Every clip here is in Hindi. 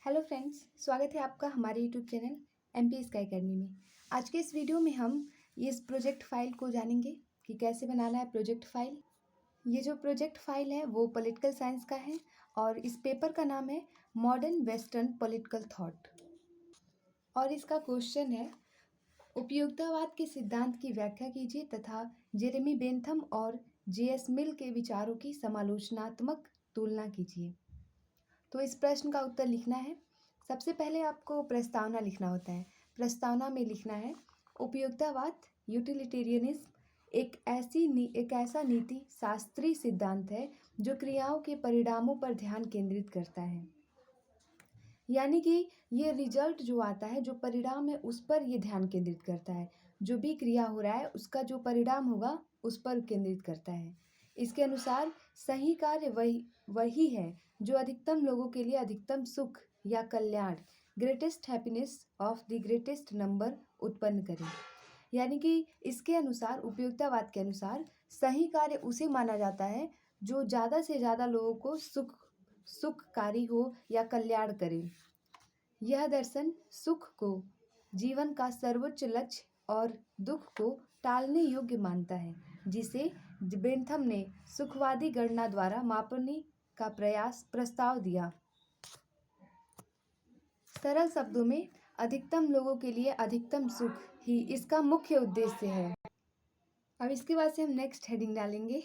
हेलो फ्रेंड्स, स्वागत है आपका हमारे YouTube channel MP sky academy में। आज के इस वीडियो में हम इस प्रोजेक्ट फाइल को जानेंगे कि कैसे बनाना है प्रोजेक्ट फाइल। ये जो प्रोजेक्ट फाइल है वो पॉलिटिकल साइंस का है और इस पेपर का नाम है मॉडर्न वेस्टर्न पॉलिटिकल थॉट। और इसका क्वेश्चन है, उपयोगितावाद के सिद्धांत की व्याख्या कीजिए तथा जेरेमी बेंथम और जेएस मिल के विचारों की समालोचनात्मक तुलना कीजिए। तो इस प्रश्न का उत्तर लिखना है। सबसे पहले आपको प्रस्तावना लिखना होता है। प्रस्तावना में लिखना है, उपयोगितावाद यूटिलिटेरियनिज्म एक ऐसा नीति शास्त्रीय सिद्धांत है जो क्रियाओं के परिणामों पर ध्यान केंद्रित करता है। यानी कि ये रिजल्ट जो आता है, जो परिणाम है, उस पर ये ध्यान केंद्रित करता है। जो भी क्रिया हो रहा है उसका जो परिणाम होगा उस पर केंद्रित करता है। इसके अनुसार सही कार्य वही है जो अधिकतम लोगों के लिए अधिकतम सुख या कल्याण, greatest happiness of the greatest number उत्पन्न करे। यानी कि इसके अनुसार, उपयोगितावाद के अनुसार, सही कार्य उसे माना जाता है जो ज़्यादा से ज़्यादा लोगों को सुखकारी हो या कल्याण करे। यह दर्शन सुख को जीवन का सर्वोच्च लक्ष्य और दुख को टालने योग्य मानता है, जिसे बेंथम ने सुखवादी गणना द्वारा मापने का प्रस्ताव दिया। सरल शब्दों में, अधिकतम लोगों के लिए अधिकतम सुख ही इसका मुख्य उद्देश्य है। अब इसके बाद से हम नेक्स्ट हेडिंग डालेंगे,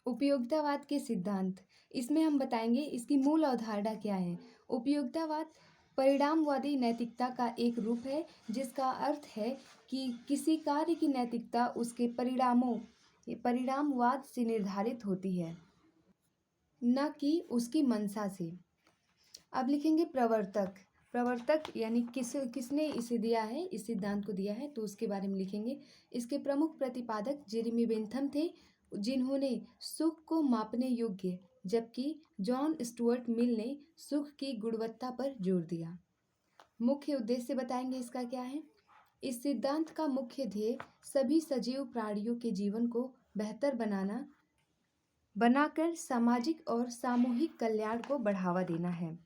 उपयोगितावाद के सिद्धांत। इसमें हम बताएंगे इसकी मूल अवधारणा क्या है। उपयोगितावाद परिणामवादी नैतिकता का एक रूप है जिसका अर्थ है कि किसी कार्य की नैतिकता उसके परिणामवाद से निर्धारित होती है, न कि उसकी मंशा से। अब लिखेंगे प्रवर्तक यानी किसने इसे दिया है, इस सिद्धांत को दिया है, तो उसके बारे में लिखेंगे। इसके प्रमुख प्रतिपादक जेरेमी बेंथम थे, जिन्होंने सुख को मापने योग्य, जबकि जॉन स्टुअर्ट मिल ने सुख की गुणवत्ता पर जोर दिया। मुख्य उद्देश्य बताएंगे इसका क्या है। इस सिद्धांत का मुख्य ध्येय सभी सजीव प्राणियों के जीवन को बेहतर बनाकर सामाजिक और सामूहिक कल्याण को बढ़ावा देना है।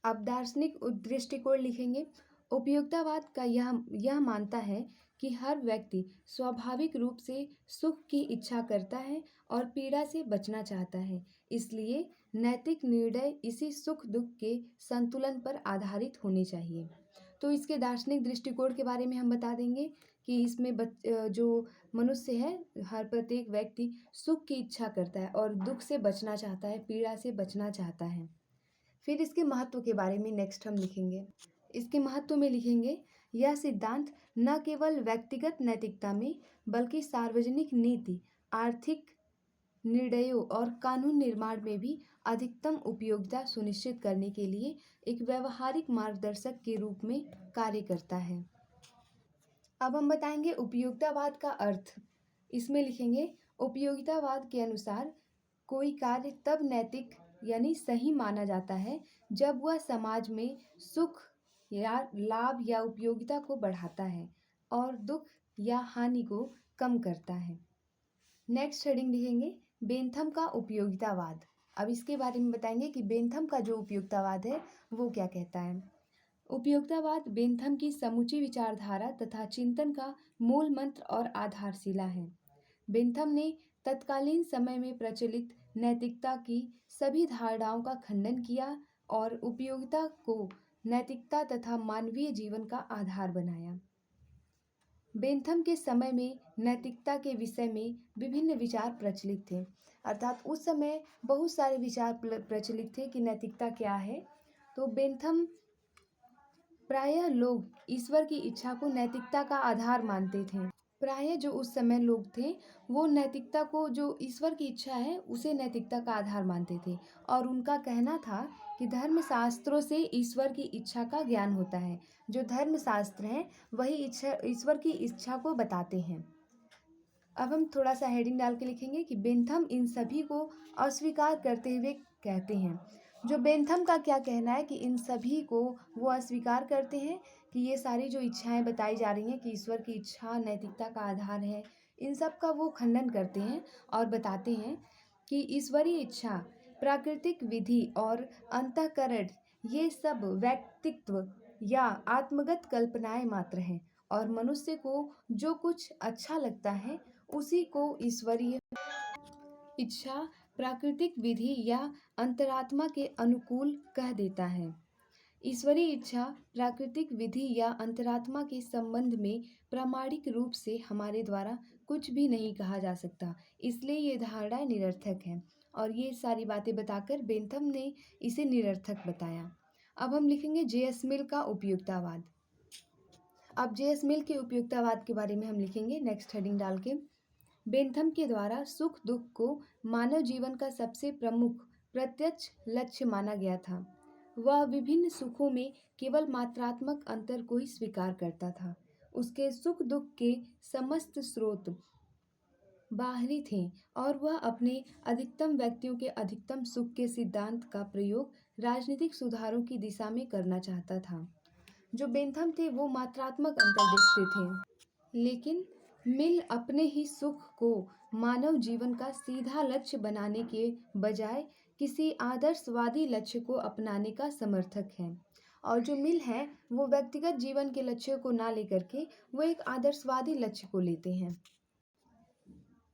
अब दार्शनिक दृष्टिकोण लिखेंगे। उपयोगितावाद का यह मानता है कि हर व्यक्ति स्वाभाविक रूप से सुख की इच्छा करता है और पीड़ा से बचना चाहता है, इसलिए नैतिक निर्णय इसी सुख दुख के संतुलन पर आधारित होने चाहिए। तो इसके दार्शनिक दृष्टिकोण के बारे में हम बता देंगे कि इसमें जो मनुष्य है, हर प्रत्येक व्यक्ति सुख की इच्छा करता है और दुख से बचना चाहता है, पीड़ा से बचना चाहता है। फिर इसके महत्व के बारे में नेक्स्ट हम लिखेंगे। इसके महत्व में लिखेंगे, यह सिद्धांत न केवल व्यक्तिगत नैतिकता में बल्कि सार्वजनिक नीति, आर्थिक निर्णयों और कानून निर्माण में भी अधिकतम उपयोगिता सुनिश्चित करने के लिए एक व्यवहारिक मार्गदर्शक के रूप में कार्य करता है। अब हम बताएंगे उपयोगितावाद का अर्थ। इसमें लिखेंगे, उपयोगितावाद के अनुसार कोई कार्य तब नैतिक यानी सही माना जाता है जब वह समाज में सुख या लाभ या उपयोगिता को बढ़ाता है और दुख या हानि को कम करता है। नेक्स्ट हेडिंग लिखेंगे, बेंथम का उपयोगितावाद। अब इसके बारे में बताएंगे कि बेंथम का जो उपयोगितावाद है वो क्या कहता है। उपयोगितावाद बेंथम की समूची विचारधारा तथा चिंतन का मूल मंत्र और आधारशिला है। बेंथम ने तत्कालीन समय में प्रचलित नैतिकता की सभी धारणाओं का खंडन किया और उपयोगिता को नैतिकता तथा मानवीय जीवन का आधार बनाया। बेंथम के समय में नैतिकता के विषय में विभिन्न विचार प्रचलित थे, अर्थात उस समय बहुत सारे विचार प्रचलित थे कि नैतिकता क्या है। तो बेंथम प्रायः लोग ईश्वर की इच्छा को नैतिकता का आधार मानते थे। प्रायः जो उस समय लोग थे वो नैतिकता को, जो ईश्वर की इच्छा है, उसे नैतिकता का आधार मानते थे और उनका कहना था कि धर्मशास्त्रों से ईश्वर की इच्छा का ज्ञान होता है। जो धर्मशास्त्र हैं वही ईश्वर की इच्छा को बताते हैं। अब हम थोड़ा सा हेडिंग डाल के लिखेंगे कि बेंथम इन सभी को अस्वीकार करते हुए कहते हैं। जो बेंथम का क्या कहना है कि इन सभी को वो अस्वीकार करते हैं कि ये सारी जो इच्छाएं बताई जा रही हैं कि ईश्वर की इच्छा नैतिकता का आधार है, इन सब का वो खंडन करते हैं और बताते हैं कि ईश्वरीय इच्छा प्राकृतिक विधि और अंतःकरण ये सब व्यक्तित्व या आत्मगत कल्पनाएं मात्र हैं और मनुष्य को जो कुछ अच्छा लगता है उसी को ईश्वरीय इच्छा प्राकृतिक विधि या अंतरात्मा के अनुकूल कह देता है। ईश्वरीय इच्छा प्राकृतिक विधि या अंतरात्मा के संबंध में प्रामाणिक रूप से हमारे द्वारा कुछ भी नहीं कहा जा सकता, इसलिए ये धारणा निरर्थक है। और ये सारी बातें बताकर बेंथम ने इसे निरर्थक बताया। अब हम लिखेंगे जे.एस. मिल का उपयुक्तावाद। अब जे.एस. मिल के उपयुक्तावाद के बारे में हम लिखेंगे नेक्स्ट हेडिंग डाल के। बेंथम के द्वारा सुख दुख को मानव जीवन का सबसे प्रमुख प्रत्यक्ष लक्ष्य माना गया था। वह विभिन्न सुखों में केवल मात्रात्मक अंतर को ही स्वीकार करता था। उसके सुख दुख के समस्त स्रोत बाहरी थे और वह अपने अधिकतम व्यक्तियों के अधिकतम सुख के सिद्धांत का प्रयोग राजनीतिक सुधारों की दिशा में करना चाहता था। जो बेंथम थे वो मात्रात्मक अंतर देखते थे, लेकिन मिल अपने ही सुख को मानव जीवन का सीधा लक्ष्य बनाने के बजाय किसी आदर्शवादी लक्ष्य को अपनाने का समर्थक है। और जो मिल है वो व्यक्तिगत जीवन के लक्ष्य को ना लेकर के वो एक आदर्शवादी लक्ष्य को लेते हैं।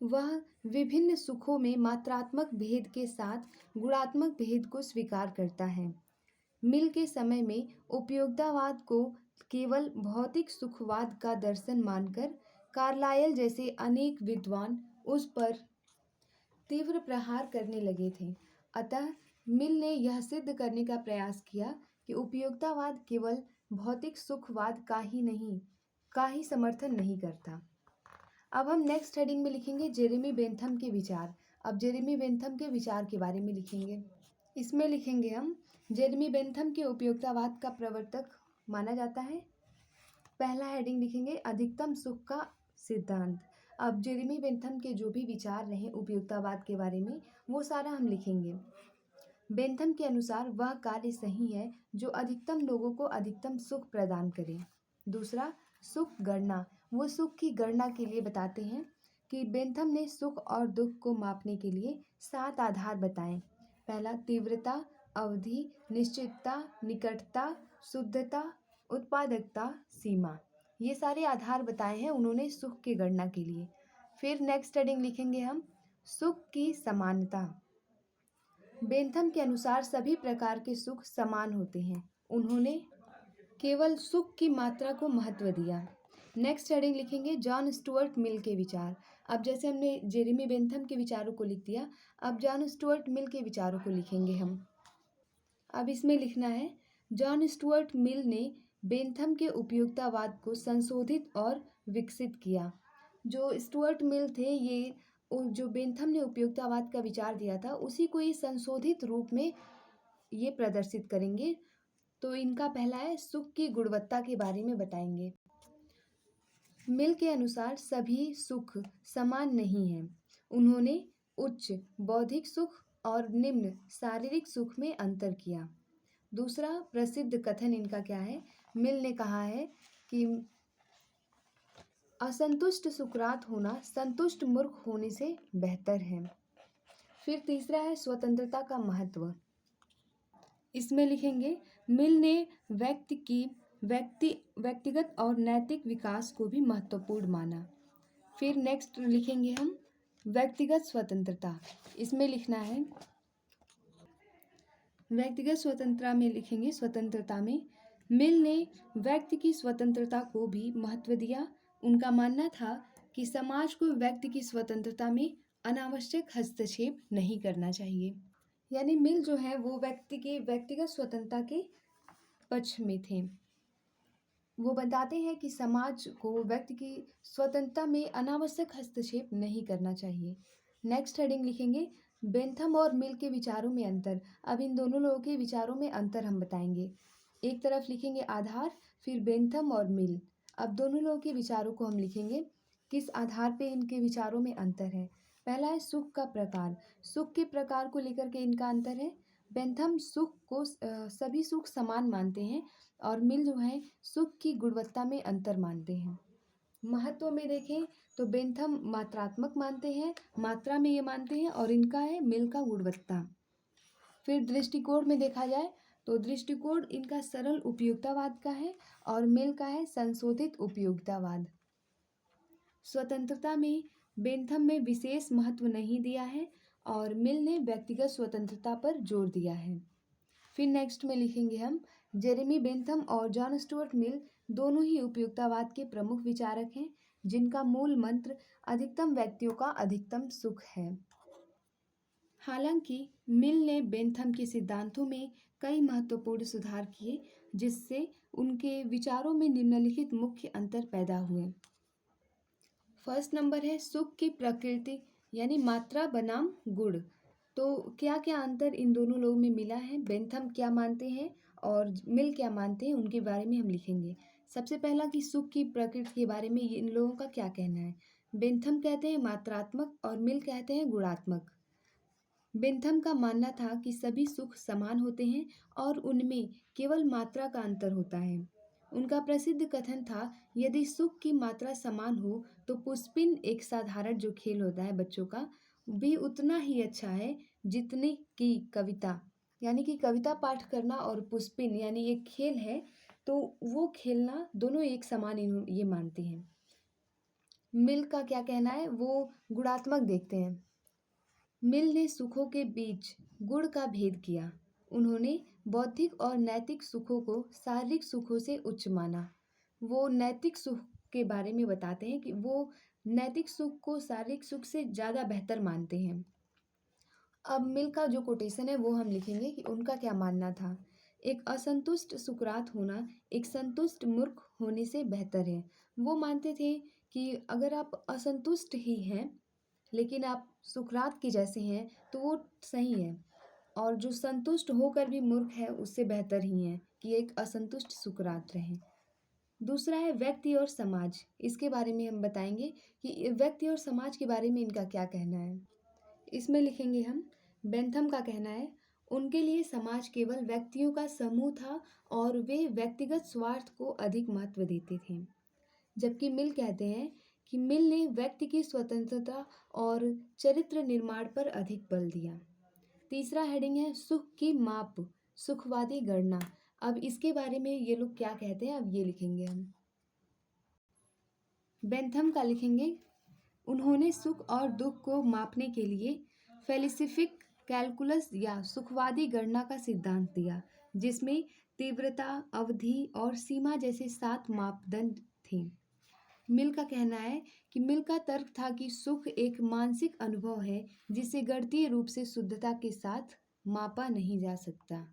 वह विभिन्न सुखों में मात्रात्मक भेद के साथ गुणात्मक भेद को स्वीकार करता है। मिल के समय में उपयोगितावाद को केवल भौतिक सुखवाद का दर्शन मानकर कार्लाइल जैसे अनेक विद्वान उस पर तीव्र प्रहार करने लगे थे। अतः मिल ने यह सिद्ध करने का प्रयास किया कि उपयोगितावाद केवल भौतिक सुखवाद का ही समर्थन नहीं करता। अब हम नेक्स्ट हेडिंग में लिखेंगे जेरेमी बेंथम के विचार। अब जेरेमी बेंथम के विचार के बारे में लिखेंगे। इसमें लिखेंगे हम जेरेमी बेंथम के उपयोगितावाद का प्रवर्तक माना जाता है। पहला हेडिंग लिखेंगे अधिकतम सुख का सिद्धांत। अब जेरेमी बेंथम के जो भी विचार रहे उपयोगितावाद के बारे में वो सारा हम लिखेंगे। बेंथम के अनुसार वह कार्य सही है जो अधिकतम लोगों को अधिकतम सुख प्रदान करे। दूसरा, सुख गणना। वो सुख की गणना के लिए बताते हैं कि बेंथम ने सुख और दुख को मापने के लिए 7 आधार बताए। पहला, तीव्रता, अवधि, निश्चितता, निकटता, शुद्धता, उत्पादकता, सीमा। ये सारे आधार बताए हैं उन्होंने सुख की गणना के लिए। फिर नेक्स्ट हेडिंग लिखेंगे हम सुख की समानता। बेंथम के अनुसार सभी प्रकार के सुख समान होते हैं। उन्होंने केवल सुख की मात्रा को महत्व दिया। नेक्स्ट हेडिंग लिखेंगे जॉन स्टुअर्ट मिल के विचार। अब जैसे हमने जेरेमी बेंथम के विचारों को लिख दिया, अब जॉन स्टुअर्ट मिल के विचारों को लिखेंगे हम। अब इसमें लिखना है जॉन स्टुअर्ट मिल ने बेंथम के उपयोगितावाद को संशोधित और विकसित किया। जो स्टुअर्ट मिल थे ये जो बेंथम ने उपयोगितावाद का विचार दिया था उसी को ये संशोधित रूप में ये प्रदर्शित करेंगे। तो इनका पहला है सुख की गुणवत्ता के बारे में बताएंगे। मिल के अनुसार सभी सुख समान नहीं हैं। उन्होंने उच्च बौद्धिक सुख और निम्न शारीरिक सुख में अंतर किया। दूसरा प्रसिद्ध कथन इनका क्या है, मिल ने कहा है कि असंतुष्ट सुकरात होना संतुष्ट मूर्ख होने से बेहतर है। फिर तीसरा है स्वतंत्रता का महत्व। इसमें लिखेंगे मिल ने व्यक्तिगत और नैतिक विकास को भी महत्वपूर्ण माना। फिर नेक्स्ट लिखेंगे हम व्यक्तिगत स्वतंत्रता। इसमें लिखना है व्यक्तिगत स्वतंत्रता में लिखेंगे स्वतंत्रता में मिल ने व्यक्ति की स्वतंत्रता को भी महत्व दिया। उनका मानना था कि समाज को व्यक्ति की स्वतंत्रता में अनावश्यक हस्तक्षेप नहीं करना चाहिए। यानी मिल जो है वो व्यक्ति की व्यक्तिगत स्वतंत्रता के पक्ष में थे। वो बताते हैं कि समाज को व्यक्ति की स्वतंत्रता में अनावश्यक हस्तक्षेप नहीं करना चाहिए। नेक्स्ट हेडिंग लिखेंगे बेंथम और मिल के विचारों में अंतर। अब इन दोनों लोगों के विचारों में अंतर हम बताएंगे। एक तरफ लिखेंगे आधार, फिर बेंथम और मिल। अब दोनों लोगों के विचारों को हम लिखेंगे किस आधार पे इनके विचारों में अंतर है। पहला है सुख का प्रकार। सुख के प्रकार को लेकर के इनका अंतर है। बेंथम सुख को सभी सुख समान मानते हैं और मिल जो है सुख की गुणवत्ता में अंतर मानते हैं। महत्व में देखें तो बेंथम मात्रात्मक मानते हैं, मात्रा में ये मानते हैं, और इनका है मिल का गुणवत्ता। फिर दृष्टिकोण में देखा जाए तो दृष्टिकोण इनका सरल उपयोगितावाद का है और मिल का है संशोधित उपयोगितावाद। स्वतंत्रता में बेंथम में विशेष महत्व नहीं दिया है और मिल ने व्यक्तिगत स्वतंत्रता पर जोर दिया है। फिर नेक्स्ट में लिखेंगे हम जेरेमी बेंथम और जॉन स्टुअर्ट मिल दोनों ही उपयोगितावाद के प्रमुख विचारक हैं जिनका मूल मंत्र अधिकतम व्यक्तियों का अधिकतम सुख है। हालांकि मिल ने बेंथम के सिद्धांतों में कई महत्वपूर्ण सुधार किए जिससे उनके विचारों में निम्नलिखित मुख्य अंतर पैदा हुए। फर्स्ट नंबर है सुख की प्रकृति यानी मात्रा बनाम गुण। तो क्या क्या अंतर इन दोनों लोगों में मिला है, बेंथम क्या मानते हैं और मिल क्या मानते हैं, उनके बारे में हम लिखेंगे। सबसे पहला कि सुख की प्रकृति के बारे में इन लोगों का क्या कहना है। बेंथम कहते हैं मात्रात्मक और मिल कहते हैं गुणात्मक। बेंथम का मानना था कि सभी सुख समान होते हैं और उनमें केवल मात्रा का अंतर होता है। उनका प्रसिद्ध कथन था, यदि सुख की मात्रा समान हो तो पुष्पिन एक साधारण जो खेल होता है बच्चों का भी उतना ही अच्छा है जितने की कविता, यानी कि कविता पाठ करना और पुष्पिन यानी एक खेल है तो वो खेलना दोनों एक समान ये मानते हैं। मिल का क्या कहना है, वो गुणात्मक देखते हैं। मिल ने सुखों के बीच गुण का भेद किया। उन्होंने बौद्धिक और नैतिक सुखों को शारीरिक सुखों से उच्च माना। वो नैतिक सुख के बारे में बताते हैं कि वो नैतिक सुख को शारीरिक सुख से ज़्यादा बेहतर मानते हैं। अब मिल का जो कोटेशन है वो हम लिखेंगे कि उनका क्या मानना था। एक असंतुष्ट सुकरात होना एक संतुष्ट मूर्ख होने से बेहतर है। वो मानते थे कि अगर आप असंतुष्ट ही हैं लेकिन आप सुकरात के जैसे हैं तो वो सही है, और जो संतुष्ट होकर भी मूर्ख है उससे बेहतर ही है कि एक असंतुष्ट सुकरात रहे। दूसरा है व्यक्ति और समाज। इसके बारे में हम बताएंगे कि व्यक्ति और समाज के बारे में इनका क्या कहना है। इसमें लिखेंगे हम बेंथम का कहना है, उनके लिए समाज केवल व्यक्तियों का समूह था और वे व्यक्तिगत स्वार्थ को अधिक महत्व देते थे। जबकि मिल कहते हैं कि मिल ने व्यक्ति की स्वतंत्रता और चरित्र निर्माण पर अधिक बल दिया। तीसरा हेडिंग है सुख की माप, सुखवादी गणना। अब इसके बारे में ये लोग क्या कहते हैं, अब ये लिखेंगे हम। बेंथम का लिखेंगे, उन्होंने सुख और दुख को मापने के लिए फेलिसिफिक कैलकुलस या सुखवादी गणना का सिद्धांत दिया जिसमें तीव्रता, अवधि और सीमा जैसे 7 मापदंड थे। मिल का कहना है कि मिल का तर्क था कि सुख एक मानसिक अनुभव है जिसे गणितीय रूप से शुद्धता के साथ मापा नहीं जा सकता।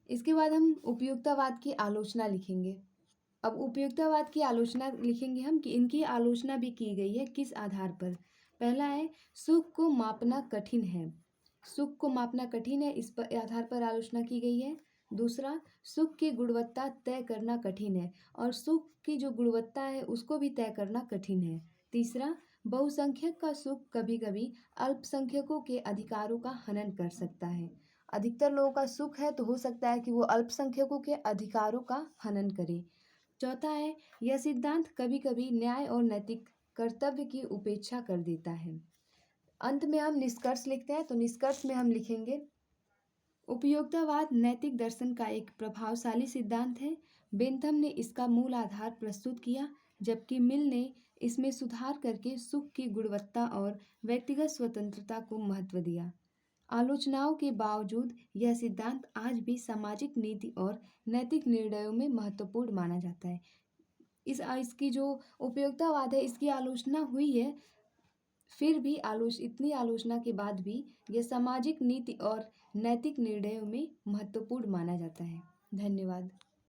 इसके बाद हम उपयुक्ततावाद की आलोचना लिखेंगे। अब उपयुक्ततावाद की आलोचना लिखेंगे हम कि इनकी आलोचना भी की गई है किस आधार पर। पहला है सुख को मापना कठिन है। सुख को मापना कठिन है, इस पर आधार पर आलोचना की गई है। दूसरा, सुख की गुणवत्ता तय करना कठिन है और सुख की जो गुणवत्ता है उसको भी तय करना कठिन है। तीसरा, बहुसंख्यक का सुख कभी कभी अल्पसंख्यकों के अधिकारों का हनन कर सकता है। अधिकतर लोगों का सुख है तो हो सकता है कि वो अल्पसंख्यकों के अधिकारों का हनन करे। चौथा है, यह सिद्धांत कभी कभी न्याय और नैतिक कर्तव्य की उपेक्षा कर देता है। अंत में हम निष्कर्ष लिखते हैं, तो निष्कर्ष में हम लिखेंगे, उपयोगितावाद नैतिक दर्शन का एक प्रभावशाली सिद्धांत है। बेंथम ने इसका मूल आधार प्रस्तुत किया जबकि मिल ने इसमें सुधार करके सुख की गुणवत्ता और व्यक्तिगत स्वतंत्रता को महत्व दिया। आलोचनाओं के बावजूद यह सिद्धांत आज भी सामाजिक नीति और नैतिक निर्णयों में महत्वपूर्ण माना जाता है। इसकी जो उपयोगितावाद है इसकी आलोचना हुई है, फिर भी इतनी आलोचना के बाद भी यह सामाजिक नीति और नैतिक निर्णयों में महत्वपूर्ण माना जाता है। धन्यवाद।